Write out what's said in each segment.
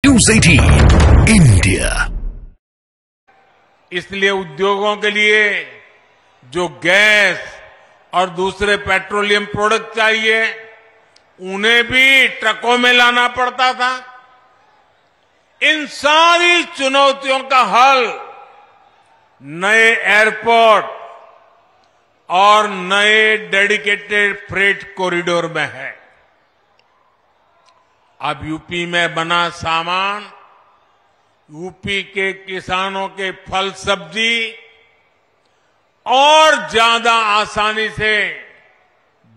News 18 India. इसलिए उद्योगों के लिए जो गैस और दूसरे पेट्रोलियम प्रोडक्ट चाहिए उन्हें भी ट्रकों में लाना पड़ता था। इन सारी चुनौतियों का हल नए एयरपोर्ट और नए डेडिकेटेड फ्रेट कॉरिडोर में है। अब यूपी में बना सामान यूपी के किसानों के फल सब्जी और ज्यादा आसानी से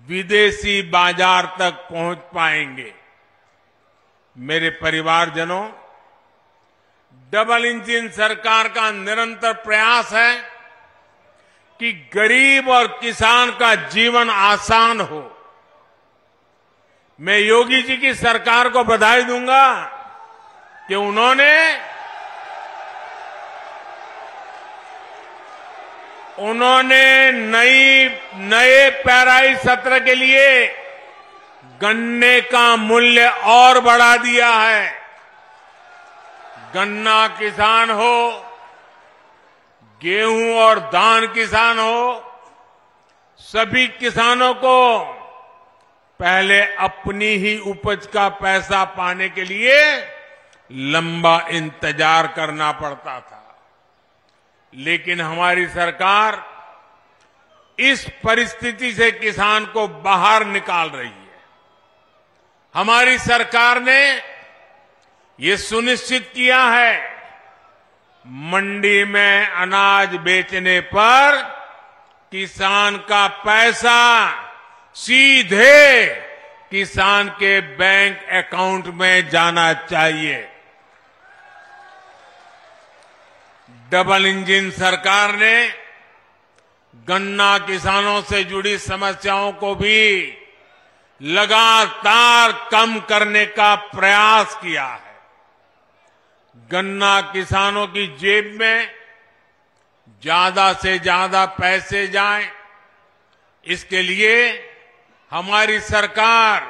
विदेशी बाजार तक पहुंच पाएंगे। मेरे परिवारजनों, डबल इंजन सरकार का निरंतर प्रयास है कि गरीब और किसान का जीवन आसान हो। मैं योगी जी की सरकार को बधाई दूंगा कि उन्होंने नए पेराई सत्र के लिए गन्ने का मूल्य और बढ़ा दिया है। गन्ना किसान हो, गेहूं और धान किसान हो, सभी किसानों को पहले अपनी ही उपज का पैसा पाने के लिए लंबा इंतजार करना पड़ता था। लेकिन हमारी सरकार इस परिस्थिति से किसान को बाहर निकाल रही है। हमारी सरकार ने ये सुनिश्चित किया है, मंडी में अनाज बेचने पर किसान का पैसा सीधे किसान के बैंक अकाउंट में जाना चाहिए। डबल इंजन सरकार ने गन्ना किसानों से जुड़ी समस्याओं को भी लगातार कम करने का प्रयास किया है। गन्ना किसानों की जेब में ज्यादा से ज्यादा पैसे जाएं, इसके लिए हमारी सरकार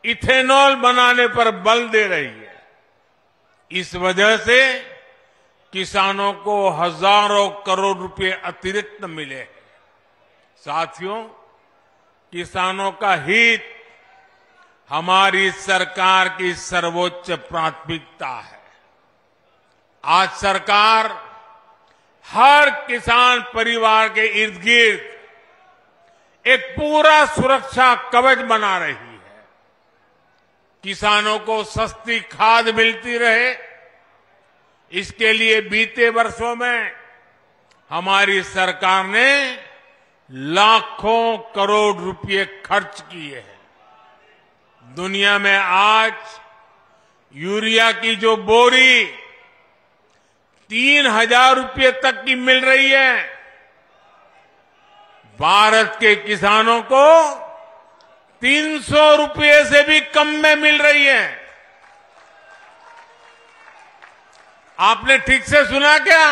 इथेनॉल बनाने पर बल दे रही है। इस वजह से किसानों को हजारों करोड़ रुपए अतिरिक्त मिले हैं। साथियों, किसानों का हित हमारी सरकार की सर्वोच्च प्राथमिकता है। आज सरकार हर किसान परिवार के इर्द गिर्द एक पूरा सुरक्षा कवच बना रही है। किसानों को सस्ती खाद मिलती रहे, इसके लिए बीते वर्षों में हमारी सरकार ने लाखों करोड़ रुपए खर्च किए हैं। दुनिया में आज यूरिया की जो बोरी 3,000 रुपए तक की मिल रही है, भारत के किसानों को 300 रुपए से भी कम में मिल रही है। आपने ठीक से सुना क्या?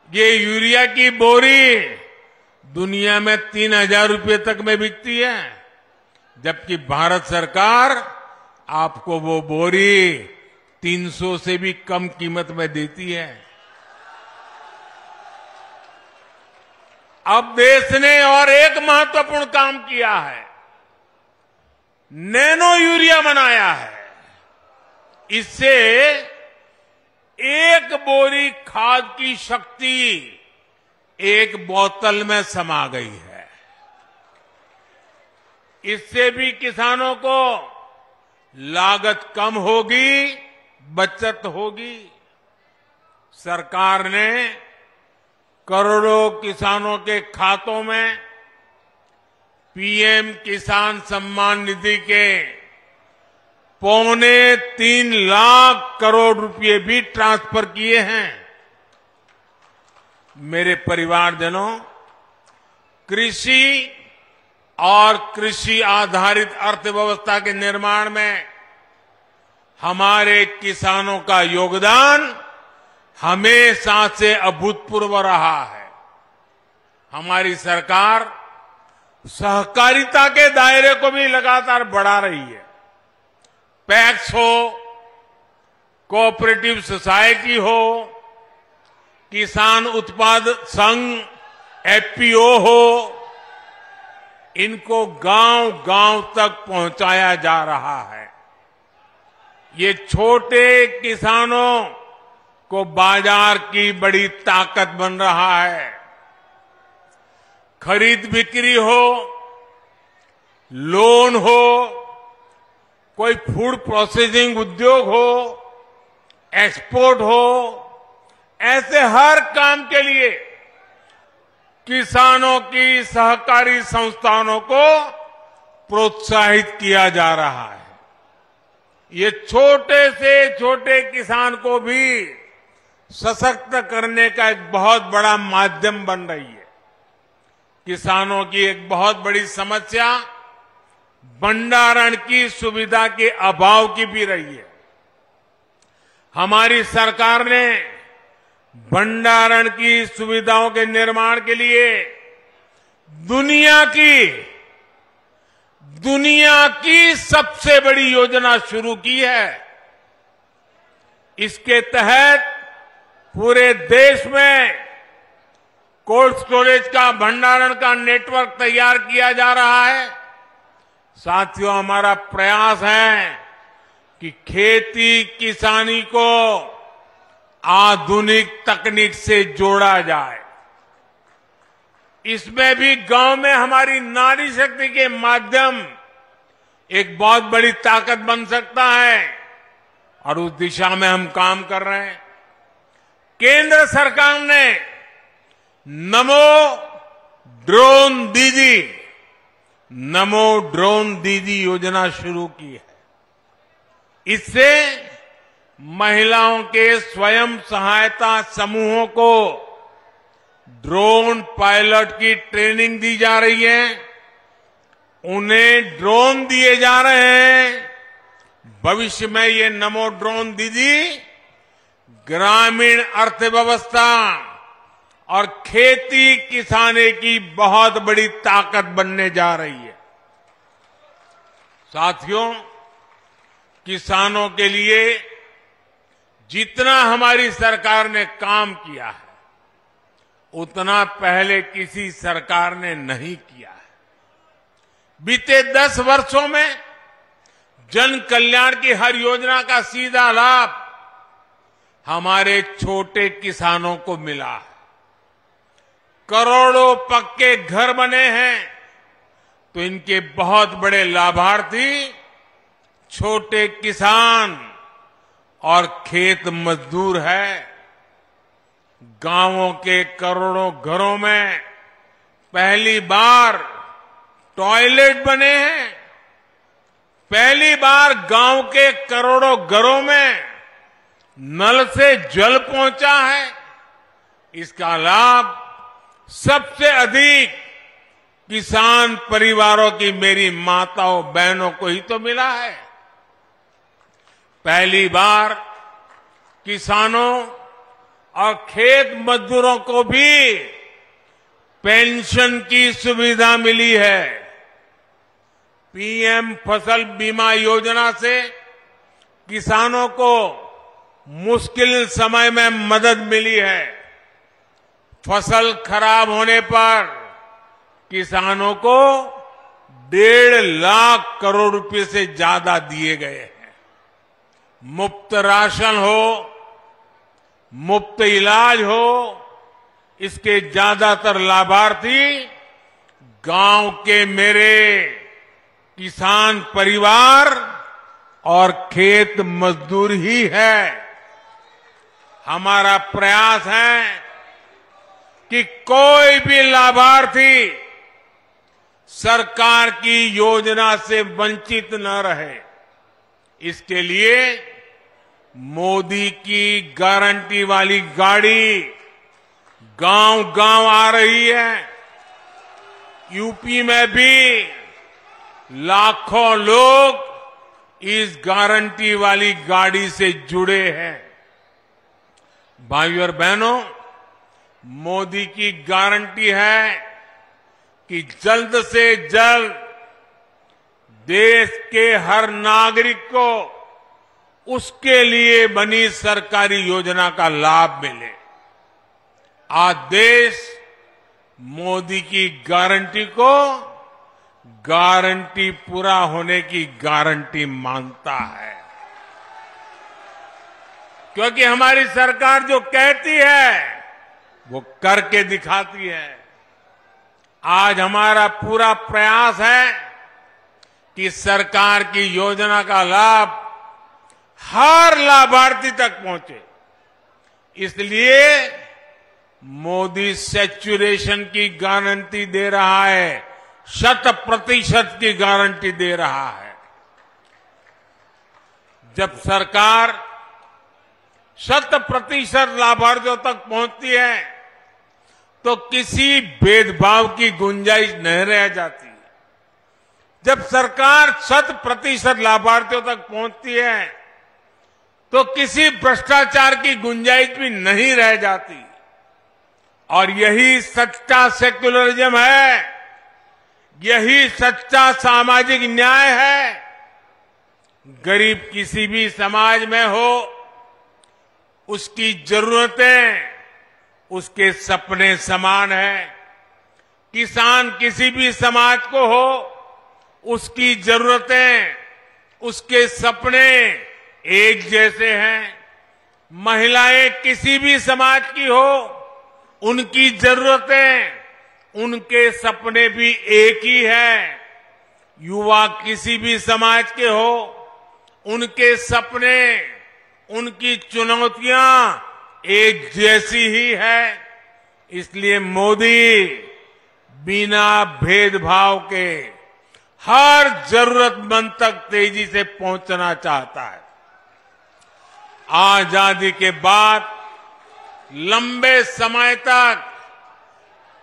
ये यूरिया की बोरी दुनिया में 3,000 रुपए तक में बिकती है, जबकि भारत सरकार आपको वो बोरी 300 से भी कम कीमत में देती है। अब देश ने और एक महत्वपूर्ण काम किया है, नैनो यूरिया बनाया है। इससे एक बोरी खाद की शक्ति एक बोतल में समा गई है। इससे भी किसानों को लागत कम होगी, बचत होगी। सरकार ने करोड़ों किसानों के खातों में पीएम किसान सम्मान निधि के 3.25 लाख करोड़ रुपए भी ट्रांसफर किए हैं। मेरे परिवारजनों, कृषि और कृषि आधारित अर्थव्यवस्था के निर्माण में हमारे किसानों का योगदान हमेशा से अभूतपूर्व रहा है। हमारी सरकार सहकारिता के दायरे को भी लगातार बढ़ा रही है। पैक्स हो, कोऑपरेटिव सोसाइटी हो, किसान उत्पाद संघ एफपीओ हो, इनको गांव-गांव तक पहुंचाया जा रहा है। ये छोटे किसानों को बाजार की बड़ी ताकत बन रहा है। खरीद बिक्री हो, लोन हो, कोई फूड प्रोसेसिंग उद्योग हो, एक्सपोर्ट हो, ऐसे हर काम के लिए किसानों की सहकारी संस्थानों को प्रोत्साहित किया जा रहा है। ये छोटे से छोटे किसान को भी सशक्त करने का एक बहुत बड़ा माध्यम बन रही है। किसानों की एक बहुत बड़ी समस्या भंडारण की सुविधा के अभाव की भी रही है। हमारी सरकार ने भंडारण की सुविधाओं के निर्माण के लिए दुनिया की सबसे बड़ी योजना शुरू की है। इसके तहत पूरे देश में कोल्ड स्टोरेज का भंडारण का नेटवर्क तैयार किया जा रहा है। साथियों, हमारा प्रयास है कि खेती किसानी को आधुनिक तकनीक से जोड़ा जाए। इसमें भी गांव में हमारी नारी शक्ति के माध्यम एक बहुत बड़ी ताकत बन सकता है और उस दिशा में हम काम कर रहे हैं। केंद्र सरकार ने नमो ड्रोन दीदी योजना शुरू की है। इससे महिलाओं के स्वयं सहायता समूहों को ड्रोन पायलट की ट्रेनिंग दी जा रही है। उन्हें ड्रोन दिए जा रहे हैं। भविष्य में ये नमो ड्रोन दीदी ग्रामीण अर्थव्यवस्था और खेती किसानी की बहुत बड़ी ताकत बनने जा रही है। साथियों, किसानों के लिए जितना हमारी सरकार ने काम किया है, उतना पहले किसी सरकार ने नहीं किया है। बीते 10 वर्षों में जन कल्याण की हर योजना का सीधा लाभ हमारे छोटे किसानों को मिला है। करोड़ों पक्के घर बने हैं, तो इनके बहुत बड़े लाभार्थी छोटे किसान और खेत मजदूर है। गांवों के करोड़ों घरों में पहली बार टॉयलेट बने हैं। पहली बार गांव के करोड़ों घरों में नल से जल पहुंचा है। इसका लाभ सबसे अधिक किसान परिवारों की मेरी माताओं बहनों को ही तो मिला है। पहली बार किसानों और खेत मजदूरों को भी पेंशन की सुविधा मिली है। पीएम फसल बीमा योजना से किसानों को मुश्किल समय में मदद मिली है। फसल खराब होने पर किसानों को 1.5 लाख करोड़ रुपए से ज्यादा दिए गए हैं। मुफ्त राशन हो, मुफ्त इलाज हो, इसके ज्यादातर लाभार्थी गांव के मेरे किसान परिवार और खेत मजदूर ही है। हमारा प्रयास है कि कोई भी लाभार्थी सरकार की योजना से वंचित न रहे। इसके लिए मोदी की गारंटी वाली गाड़ी गांव-गांव आ रही है। यूपी में भी लाखों लोग इस गारंटी वाली गाड़ी से जुड़े हैं। भाइयों और बहनों, मोदी की गारंटी है कि जल्द से जल्द देश के हर नागरिक को उसके लिए बनी सरकारी योजना का लाभ मिले। आज देश मोदी की गारंटी को गारंटी पूरा होने की गारंटी मानता है, क्योंकि हमारी सरकार जो कहती है वो करके दिखाती है। आज हमारा पूरा प्रयास है कि सरकार की योजना का लाभ हर लाभार्थी तक पहुंचे। इसलिए मोदी सैचुरेशन की गारंटी दे रहा है, 100% की गारंटी दे रहा है। जब सरकार 100% लाभार्थियों तक पहुंचती है तो किसी भेदभाव की गुंजाइश नहीं रह जाती। जब सरकार 100% लाभार्थियों तक पहुंचती है तो किसी भ्रष्टाचार की गुंजाइश भी नहीं रह जाती। और यही सच्चा सेक्युलरिज्म है, यही सच्चा सामाजिक न्याय है। गरीब किसी भी समाज में हो, उसकी जरूरतें उसके सपने समान है। किसान किसी भी समाज को हो, उसकी जरूरतें उसके सपने एक जैसे हैं। महिलाएं किसी भी समाज की हो, उनकी जरूरतें उनके सपने भी एक ही है। युवा किसी भी समाज के हो, उनके सपने उनकी चुनौतियां एक जैसी ही है। इसलिए मोदी बिना भेदभाव के हर जरूरतमंद तक तेजी से पहुंचना चाहता है। आजादी के बाद लंबे समय तक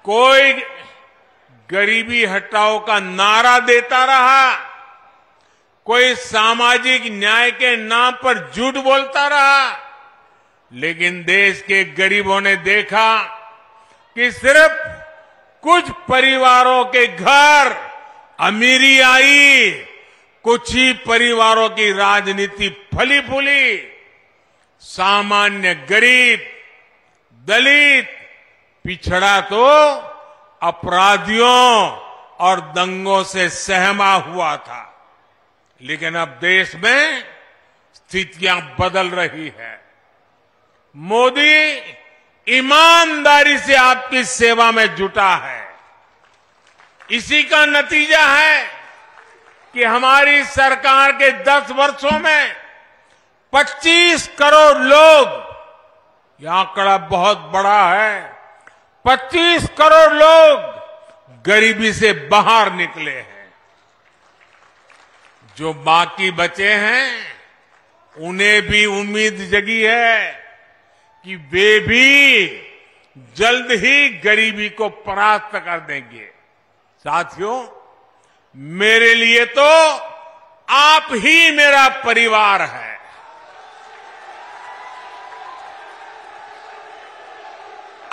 कोई गरीबी हटाओ का नारा देता रहा, कोई सामाजिक न्याय के नाम पर झूठ बोलता रहा, लेकिन देश के गरीबों ने देखा कि सिर्फ कुछ परिवारों के घर अमीरी आई, कुछ ही परिवारों की राजनीति फली फूली। सामान्य गरीब, दलित, पिछड़ा तो अपराधियों और दंगों से सहमा हुआ था। लेकिन अब देश में स्थितियां बदल रही है। मोदी ईमानदारी से आपकी सेवा में जुटा है। इसी का नतीजा है कि हमारी सरकार के 10 वर्षों में 25 करोड़ लोग, यह आंकड़ा बहुत बड़ा है, 25 करोड़ लोग गरीबी से बाहर निकले हैं। जो बाकी बचे हैं उन्हें भी उम्मीद जगी है कि वे भी जल्द ही गरीबी को परास्त कर देंगे। साथियों, मेरे लिए तो आप ही मेरा परिवार है।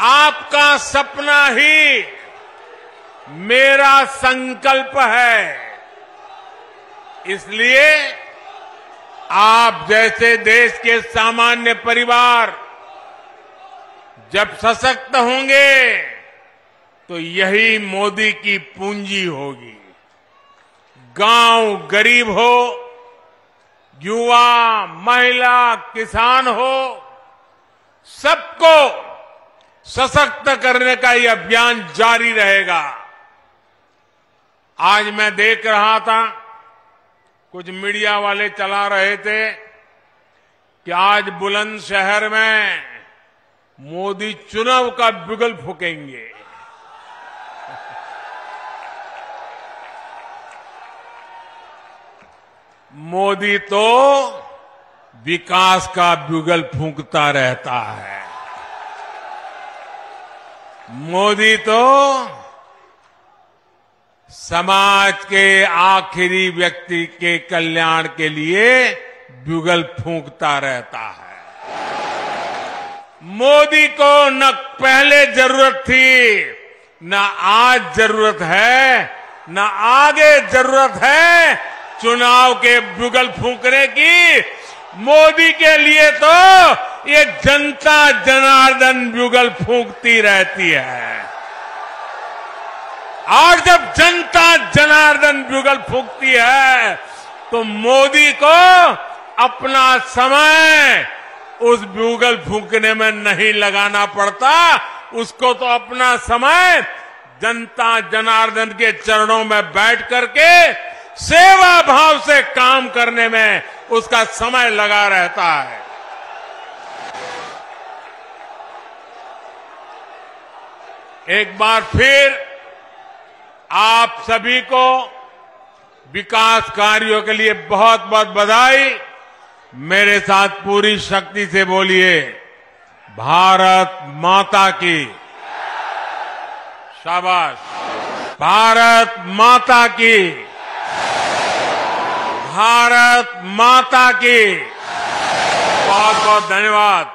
आपका सपना ही मेरा संकल्प है। इसलिए आप जैसे देश के सामान्य परिवार जब सशक्त होंगे तो यही मोदी की पूंजी होगी। गांव गरीब हो, युवा, महिला, किसान हो, सबको सशक्त करने का ये अभियान जारी रहेगा। आज मैं देख रहा था, कुछ मीडिया वाले चला रहे थे कि आज बुलंदशहर में मोदी चुनाव का बिगुल फूकेंगे। मोदी तो विकास का बिगुल फूंकता रहता है। मोदी तो समाज के आखिरी व्यक्ति के कल्याण के लिए बिगुल फूंकता रहता है। मोदी को न पहले जरूरत थी, न आज जरूरत है, न आगे जरूरत है चुनाव के बिगुल फूंकने की। मोदी के लिए तो ये जनता जनार्दन ब्यूगल फूंकती रहती है। और जब जनता जनार्दन ब्यूगल फूंकती है तो मोदी को अपना समय उस ब्यूगल फूंकने में नहीं लगाना पड़ता, उसको तो अपना समय जनता जनार्दन के चरणों में बैठ करके सेवा भाव से काम करने में उसका समय लगा रहता है। एक बार फिर आप सभी को विकास कार्यों के लिए बहुत बहुत बधाई। मेरे साथ पूरी शक्ति से बोलिए, भारत माता की। शाबाश। भारत माता की। भारत माता की। बहुत बहुत धन्यवाद।